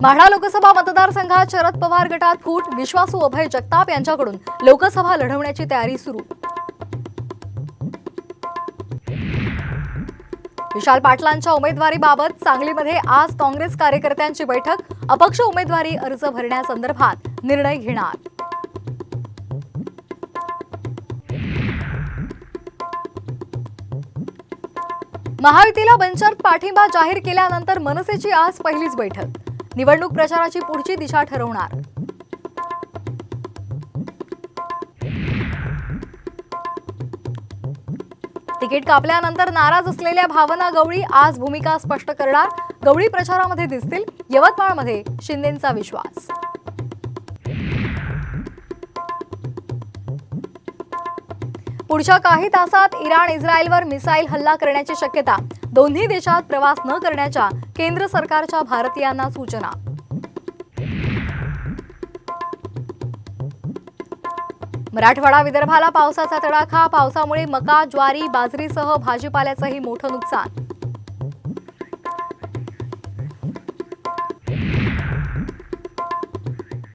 माढा लोकसभा मतदारसंघात शरद पवार गटात फूट, विश्वासू अभय जगताप यांच्याकडून लोकसभा लढवण्याची तयारी सुरू। विशाल पाटलांच्या उमेदवारीबाबत सांगलीमध्ये आज काँग्रेस कार्यकर्त्यांची बैठक, अपक्ष उमेदवारी अर्ज भरण्यासंदर्भात निर्णय घेणार। महायुतीला बिनशर्त पाठिंबा जाहीर केल्यानंतर मनसेची आज पहिलीच बैठक, निवडणूक प्रचाराची पुढची दिशा ठरवणार। तिकीट कापल्यानंतर नाराज असलेल्या भावना गवळी आज भूमिका स्पष्ट करणार, गवळी प्रचारामध्ये दिसतील। यवतमाळमध्ये शिंदेंचा विश्वास। पुढच्या काही तासात इराण इस्रायलवर मिसाईल हल्ला करण्याची शक्यता, दोन्ही देशात प्रवास न करण्याच्या केंद्र सरकारच्या भारतीयांना सूचना। मराठवाडा विदर्भाला पावसाचा तडाखा, पावसामुळे मका, ज्वारी, बाजरीसह भाजीपाल्याचंही मोठं नुकसान।